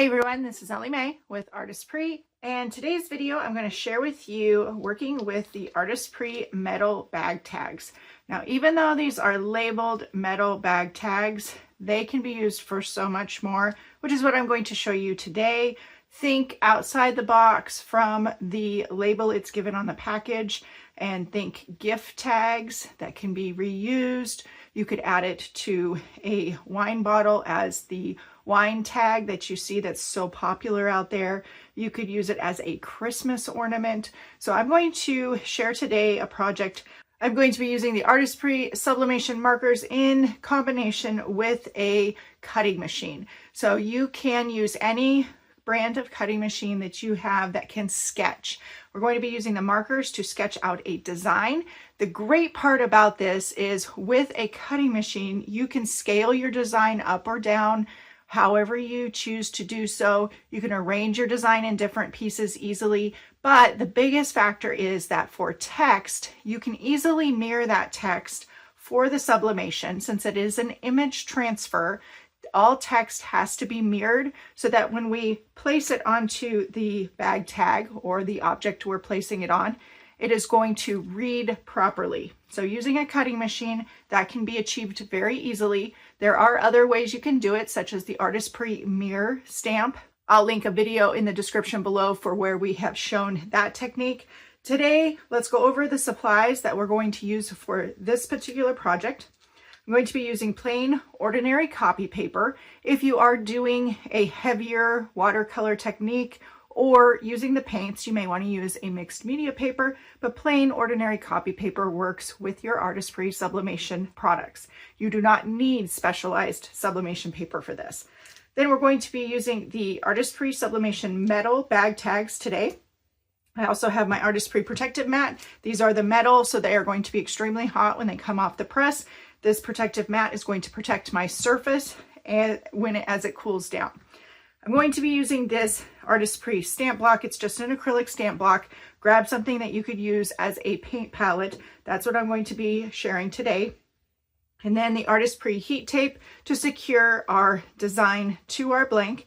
Hi everyone, this is Ellie Mae with Artesprix, and today's video I'm going to share with you working with the Artesprix metal bag tags. Now, even though these are labeled metal bag tags, they can be used for so much more, which is what I'm going to show you today. Think outside the box from the label it's given on the package, and think gift tags that can be reused. You could add it to a wine bottle as the wine tag that you see that's so popular out there. You could use it as a Christmas ornament. So I'm going to share today a project. I'm going to be using the Artesprix sublimation markers in combination with a cutting machine. So you can use any brand of cutting machine that you have that can sketch. We're going to be using the markers to sketch out a design. The great part about this is with a cutting machine, you can scale your design up or down however you choose to do so. You can arrange your design in different pieces easily, but the biggest factor is that for text, you can easily mirror that text for the sublimation. Since it is an image transfer, all text has to be mirrored so that when we place it onto the bag tag or the object we're placing it on, it is going to read properly. So using a cutting machine, that can be achieved very easily. There are other ways you can do it, such as the Artesprix mirror stamp. I'll link a video in the description below for where we have shown that technique. Today, let's go over the supplies that we're going to use for this particular project. I'm going to be using plain ordinary copy paper. If you are doing a heavier watercolor technique or using the paints, you may want to use a mixed media paper, but plain ordinary copy paper works with your Artesprix sublimation products. You do not need specialized sublimation paper for this. Then we're going to be using the Artesprix sublimation metal bag tags today. I also have my Artesprix protective mat. These are the metal, so they are going to be extremely hot when they come off the press. This protective mat is going to protect my surface as it cools down. I'm going to be using this Artesprix stamp block. It's just an acrylic stamp block. Grab something that you could use as a paint palette. That's what I'm going to be sharing today. And then the Artesprix heat tape to secure our design to our blank.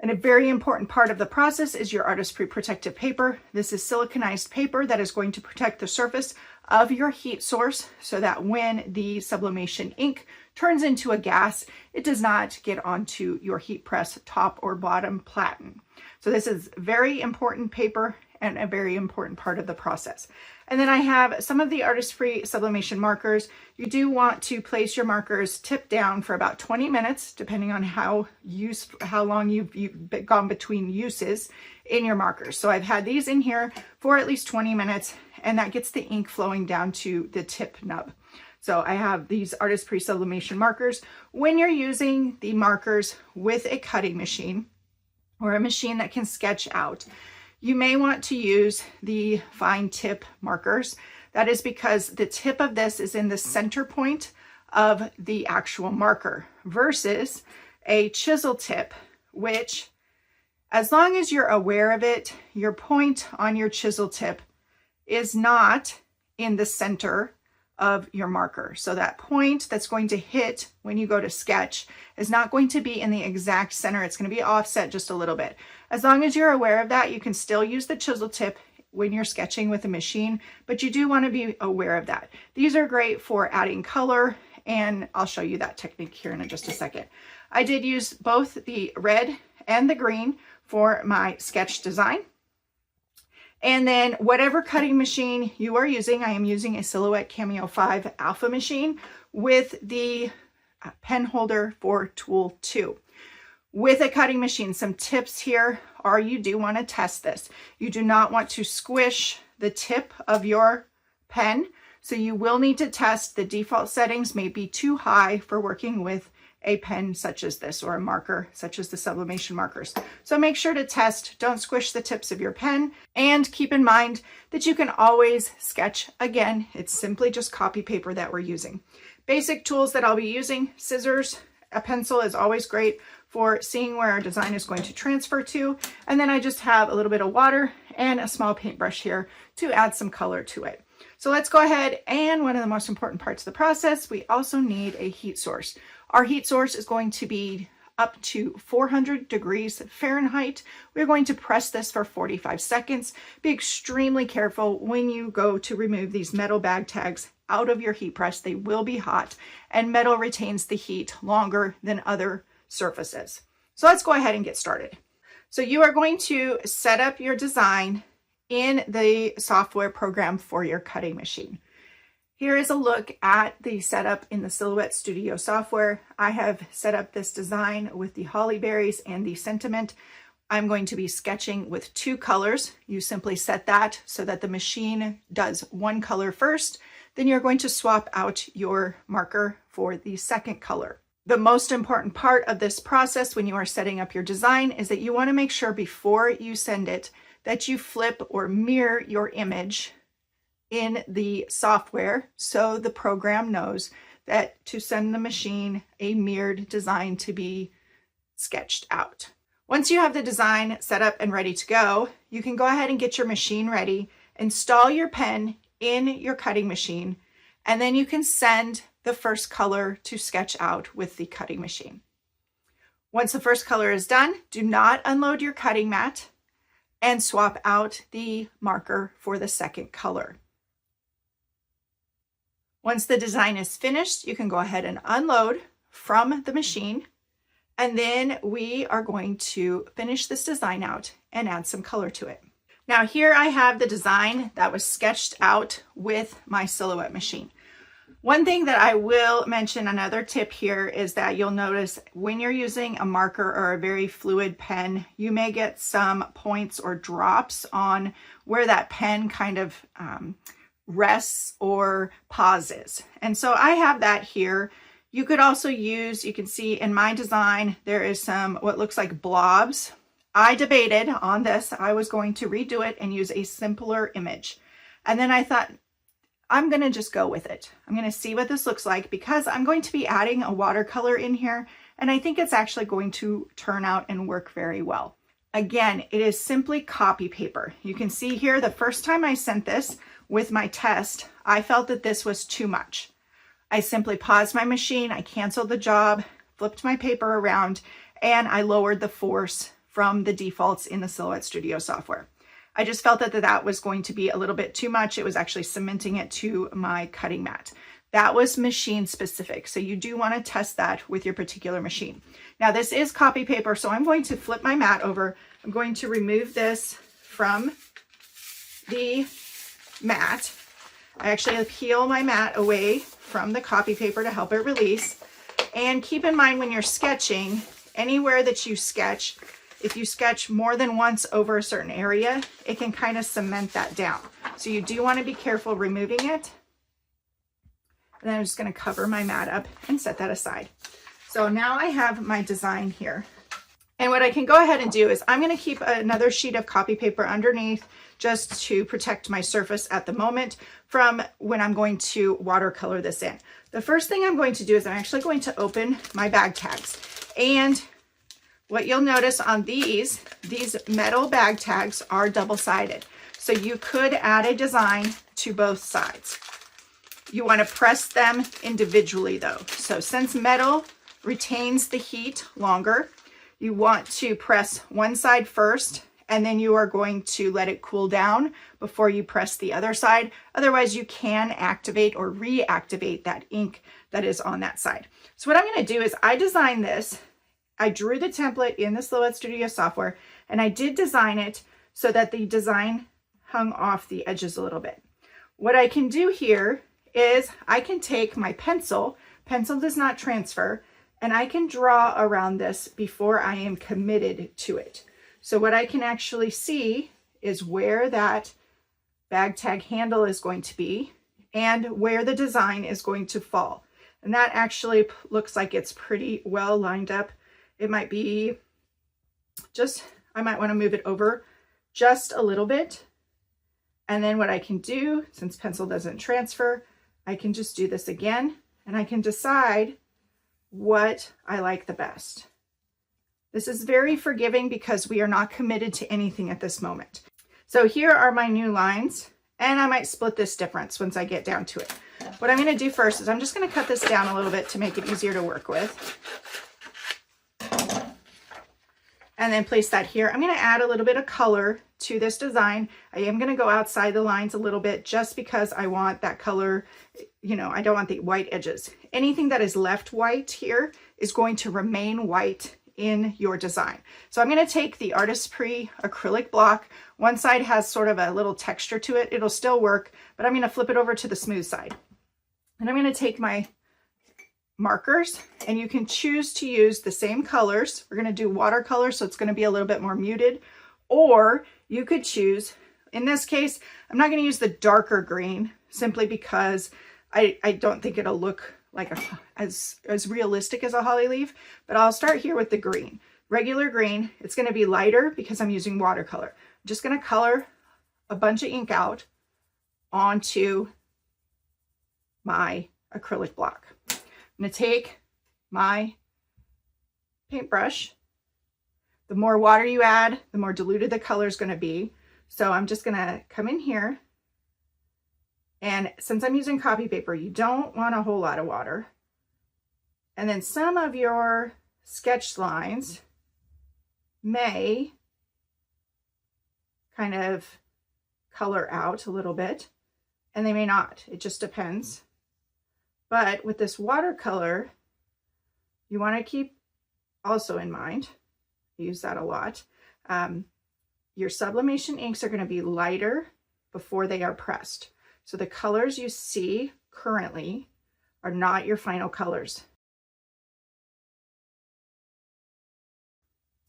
And a very important part of the process is your Artesprix protective paper. This is siliconized paper that is going to protect the surface of your heat source so that when the sublimation ink turns into a gas, it does not get onto your heat press top or bottom platen. So this is very important paper and a very important part of the process. And then I have some of the Artesprix sublimation markers. You do want to place your markers tip down for about 20 minutes, depending on how long you've gone between uses in your markers. So I've had these in here for at least 20 minutes, and that gets the ink flowing down to the tip nub. So I have these Artesprix sublimation markers. When you're using the markers with a cutting machine or a machine that can sketch out, you may want to use the fine tip markers. That is because the tip of this is in the center point of the actual marker versus a chisel tip, which, as long as you're aware of it, your point on your chisel tip is not in the center of your marker. So that point that's going to hit when you go to sketch is not going to be in the exact center. It's going to be offset just a little bit. As long as you're aware of that, you can still use the chisel tip when you're sketching with a machine, but you do want to be aware of that. These are great for adding color, and I'll show you that technique here in just a second. I did use both the red and the green for my sketch design. And then whatever cutting machine you are using, I am using a Silhouette Cameo 5 Alpha machine with the pen holder for tool 2. With a cutting machine, some tips here are you do want to test this. You do not want to squish the tip of your pen, so you will need to test. The default settings may be too high for working with a pen such as this or a marker such as the sublimation markers. So make sure to test, don't squish the tips of your pen, and keep in mind that you can always sketch again. It's simply just copy paper that we're using. Basic tools that I'll be using: scissors, a pencil is always great for seeing where our design is going to transfer to, and then I just have a little bit of water and a small paintbrush here to add some color to it. So let's go ahead, and one of the most important parts of the process, we also need a heat source. Our heat source is going to be up to 400 degrees Fahrenheit. We're going to press this for 45 seconds. Be extremely careful when you go to remove these metal bag tags out of your heat press. They will be hot, and metal retains the heat longer than other surfaces. So let's go ahead and get started. So you are going to set up your design in the software program for your cutting machine. Here is a look at the setup in the Silhouette Studio software. I have set up this design with the holly berries and the sentiment. I'm going to be sketching with 2 colors. You simply set that so that the machine does 1 color first. Then you're going to swap out your marker for the second color. The most important part of this process when you are setting up your design is that you want to make sure before you send it that you flip or mirror your image in the software so the program knows that to send the machine a mirrored design to be sketched out. Once you have the design set up and ready to go, you can go ahead and get your machine ready, install your pen in your cutting machine, and then you can send the first color to sketch out with the cutting machine. Once the first color is done, do not unload your cutting mat and swap out the marker for the second color. Once the design is finished, you can go ahead and unload from the machine, and then we are going to finish this design out and add some color to it. Now here I have the design that was sketched out with my Silhouette machine. One thing that I will mention, another tip here, is that you'll notice when you're using a marker or a very fluid pen, you may get some points or drops on where that pen kind of rests or pauses. And so I have that here. You could also use, you can see in my design, there is some what looks like blobs. I debated on this. I was going to redo it and use a simpler image. And then I thought, I'm going to just go with it. I'm going to see what this looks like because I'm going to be adding a watercolor in here, and I think it's actually going to turn out and work very well. Again, it is simply copy paper. You can see here the first time I sent this with my test, I felt that this was too much. I simply paused my machine, I canceled the job, flipped my paper around, and I lowered the force from the defaults in the Silhouette Studio software. I just felt that that was going to be a little bit too much. It was actually cementing it to my cutting mat. That was machine specific, so you do want to test that with your particular machine. Now this is copy paper, so I'm going to flip my mat over. I'm going to remove this from the mat. I actually peel my mat away from the copy paper to help it release. And keep in mind when you're sketching, anywhere that you sketch, if you sketch more than once over a certain area, it can kind of cement that down. So you do want to be careful removing it. And then I'm just going to cover my mat up and set that aside. So now I have my design here. And what I can go ahead and do is I'm going to keep another sheet of copy paper underneath just to protect my surface at the moment from when I'm going to watercolor this in. The first thing I'm going to do is I'm actually going to open my bag tags. And what you'll notice on these metal bag tags are double-sided. So you could add a design to both sides. You want to press them individually though. So since metal retains the heat longer, you want to press one side first, and then you are going to let it cool down before you press the other side. Otherwise, you can activate or reactivate that ink that is on that side. So what I'm going to do is I designed this. I drew the template in the Silhouette Studio software, and I did design it so that the design hung off the edges a little bit. What I can do here is I can take my pencil does not transfer, and I can draw around this before I am committed to it. So what I can actually see is where that bag tag handle is going to be and where the design is going to fall. And that actually looks like it's pretty well lined up. It might be just, I might want to move it over just a little bit. And then what I can do, since pencil doesn't transfer, I can just do this again, and I can decide what I like the best. This is very forgiving because we are not committed to anything at this moment. So here are my new lines, and I might split this difference once I get down to it. What I'm going to do first is I'm just going to cut this down a little bit to make it easier to work with. and then place that here. I'm going to add a little bit of color to this design. I am going to go outside the lines a little bit just because I want that color, you know, I don't want the white edges. Anything that is left white here is going to remain white in your design. So I'm going to take the Artesprix acrylic block. One side has sort of a little texture to it. It'll still work, but I'm going to flip it over to the smooth side. And I'm going to take my markers, and you can choose to use the same colors. We're going to do watercolor, so it's going to be a little bit more muted, or you could choose, in this case, I'm not going to use the darker green simply because I don't think it'll look like as realistic as a holly leaf, but I'll start here with the green. Regular green, it's going to be lighter because I'm using watercolor. I'm just going to color a bunch of ink out onto my acrylic block. I'm going to take my paintbrush. The more water you add, the more diluted the color is going to be. So I'm just going to come in here. And since I'm using copy paper, you don't want a whole lot of water. And then some of your sketch lines may kind of color out a little bit, and they may not. It just depends. But with this watercolor, you want to keep also in mind, I use that a lot, your sublimation inks are going to be lighter before they are pressed. So the colors you see currently are not your final colors.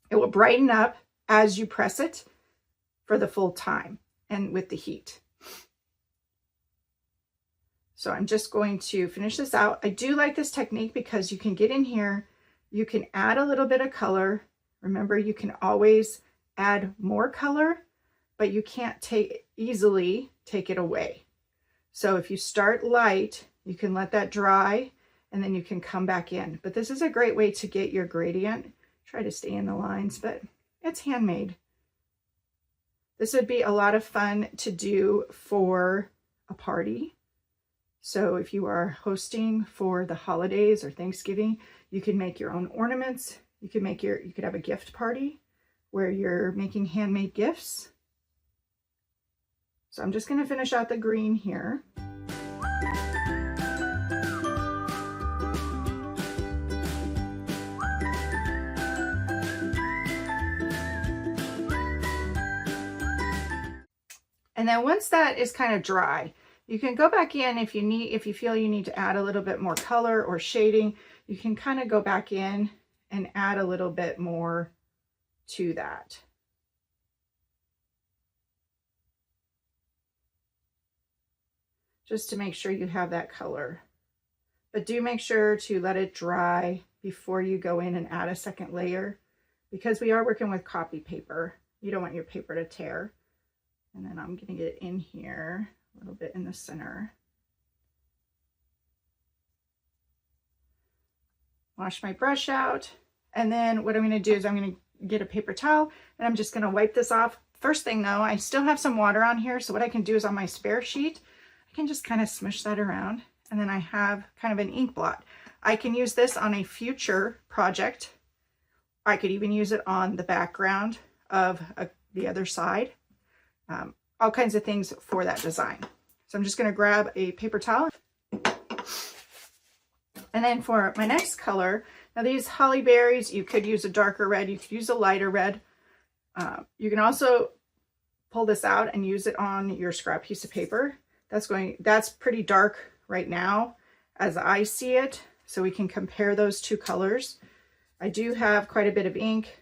It will brighten up as you press it for the full time and with the heat. So I'm just going to finish this out. I do like this technique because you can get in here, you can add a little bit of color. Remember, you can always add more color, but you can't easily take it away. So if you start light, you can let that dry and then you can come back in. But this is a great way to get your gradient. Try to stay in the lines, but it's handmade. This would be a lot of fun to do for a party. So if you are hosting for the holidays or Thanksgiving, you can make your own ornaments. You could have a gift party where you're making handmade gifts. So I'm just going to finish out the green here. And then once that is kind of dry, you can go back in if you feel you need to add a little bit more color or shading. You can kind of go back in and add a little bit more to that. Just to make sure you have that color. But do make sure to let it dry before you go in and add a second layer, because we are working with copy paper. You don't want your paper to tear. And then I'm going to get in here a little bit in the center. Wash my brush out. And then what I'm going to do is I'm going to get a paper towel and I'm just going to wipe this off. First thing though, I still have some water on here. So what I can do is on my spare sheet, I can just kind of smush that around. And then I have kind of an ink blot. I can use this on a future project. I could even use it on the background of the other side. All kinds of things for that design. So I'm just going to grab a paper towel. And then for my next color, now these holly berries, you could use a darker red, you could use a lighter red. You can also pull this out and use it on your scrap piece of paper. That's pretty dark right now as I see it. So we can compare those two colors. I do have quite a bit of ink.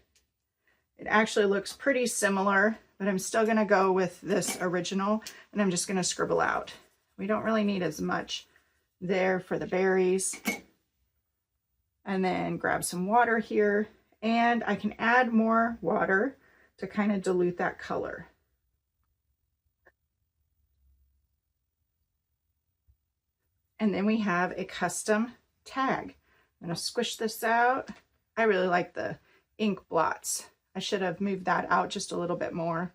It actually looks pretty similar, but I'm still going to go with this original and I'm just going to scribble out. We don't really need as much there for the berries. And then grab some water here, and I can add more water to kind of dilute that color. And then we have a custom tag. I'm going to squish this out. I really like the ink blots. I should have moved that out just a little bit more.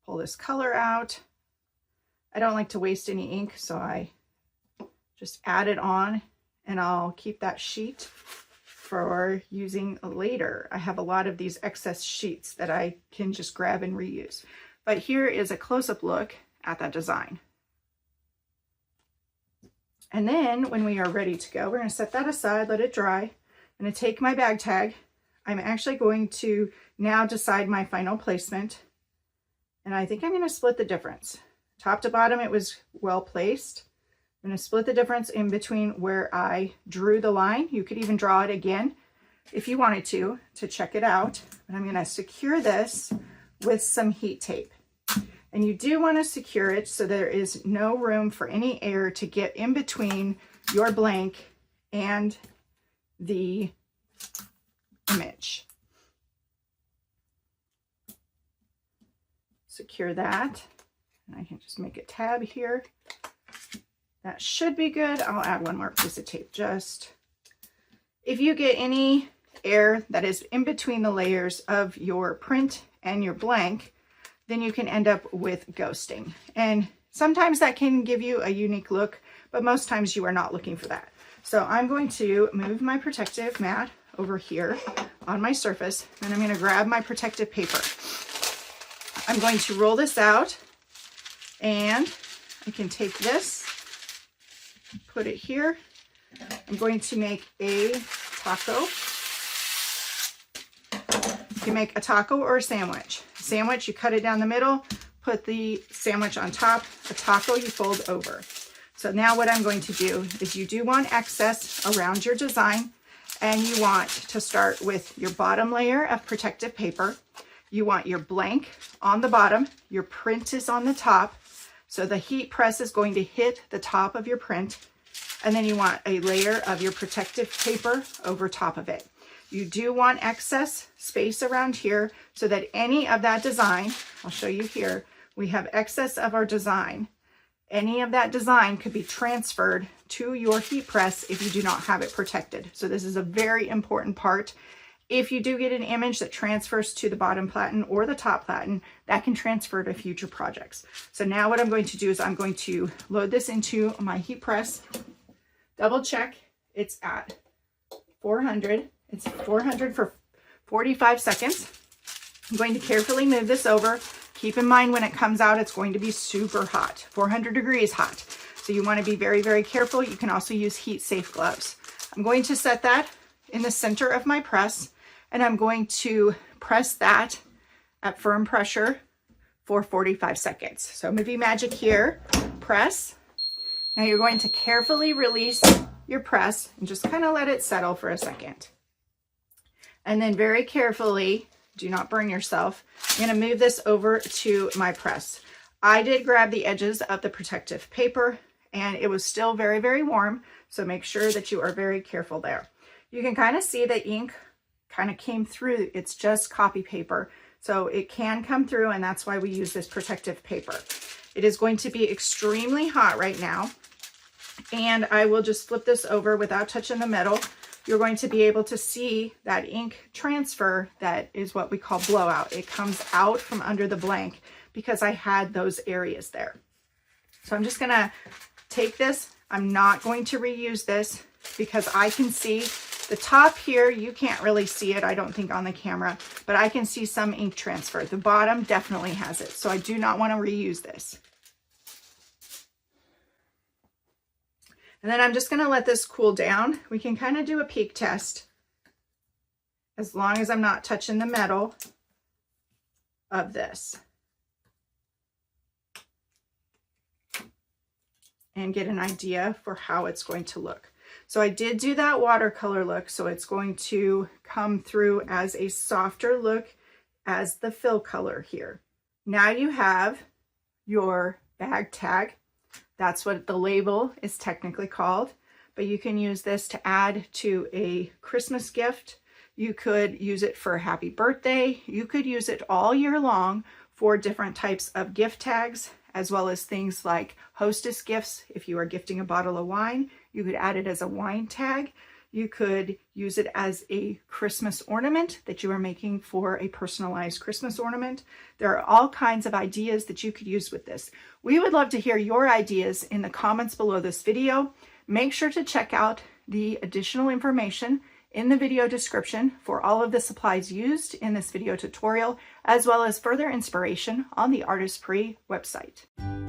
Pull this color out. I don't like to waste any ink, so I just add it on and I'll keep that sheet for using later. I have a lot of these excess sheets that I can just grab and reuse. But here is a close-up look at that design. And then when we are ready to go, we're going to set that aside, let it dry. I'm going to take my bag tag. I'm actually going to now decide my final placement. And I think I'm going to split the difference. Top to bottom, it was well placed. I'm going to split the difference in between where I drew the line. You could even draw it again if you wanted to check it out. But I'm going to secure this with some heat tape. And you do want to secure it so there is no room for any air to get in between your blank and the image. Secure that. And I can just make a tab here. That should be good. I'll add one more piece of tape. Just if you get any air that is in between the layers of your print and your blank, then you can end up with ghosting. And sometimes that can give you a unique look, but most times you are not looking for that. So I'm going to move my protective mat over here on my surface, and I'm going to grab my protective paper. I'm going to roll this out, and I can take this, put it here. I'm going to make a taco. You can make a taco or a sandwich. Sandwich, you cut it down the middle, put the sandwich on top. A taco, you fold over. So now what I'm going to do is you do want excess around your design, and you want to start with your bottom layer of protective paper. You want your blank on the bottom, your print is on the top. So the heat press is going to hit the top of your print, and then you want a layer of your protective paper over top of it. You do want excess space around here so that any of that design, I'll show you here, we have excess of our design. Any of that design could be transferred to your heat press if you do not have it protected. So this is a very important part. If you do get an image that transfers to the bottom platen or the top platen, that can transfer to future projects. So now what I'm going to do is I'm going to load this into my heat press, double check it's at 400. It's 400 for 45 seconds. I'm going to carefully move this over. Keep in mind when it comes out, it's going to be super hot, 400 degrees hot. So you want to be very, very careful. You can also use heat safe gloves. I'm going to set that in the center of my press, and I'm going to press that at firm pressure for 45 seconds. So movie magic here, press. Now you're going to carefully release your press and just kind of let it settle for a second. And then very carefully, do not burn yourself, I'm going to move this over to my press. I did grab the edges of the protective paper, and it was still very, very warm. So make sure that you are very careful there. You can kind of see the ink kind of came through. It's just copy paper. So it can come through, and that's why we use this protective paper. It is going to be extremely hot right now. And I will just flip this over without touching the metal. You're going to be able to see that ink transfer. That is what we call blowout. It comes out from under the blank because I had those areas there. So I'm just going to take this. I'm not going to reuse this because I can see the top here. You can't really see it, I don't think, on the camera, but I can see some ink transfer. The bottom definitely has it. So I do not want to reuse this. And then I'm just going to let this cool down. We can kind of do a peek test as long as I'm not touching the metal of this. And get an idea for how it's going to look. So I did do that watercolor look, so it's going to come through as a softer look as the fill color here. Now you have your bag tag. That's what the label is technically called, but you can use this to add to a Christmas gift. You could use it for a happy birthday. You could use it all year long for different types of gift tags, as well as things like hostess gifts. If you are gifting a bottle of wine, you could add it as a wine tag. You could use it as a Christmas ornament that you are making for a personalized Christmas ornament. There are all kinds of ideas that you could use with this. We would love to hear your ideas in the comments below this video. Make sure to check out the additional information in the video description for all of the supplies used in this video tutorial, as well as further inspiration on the Artesprix website.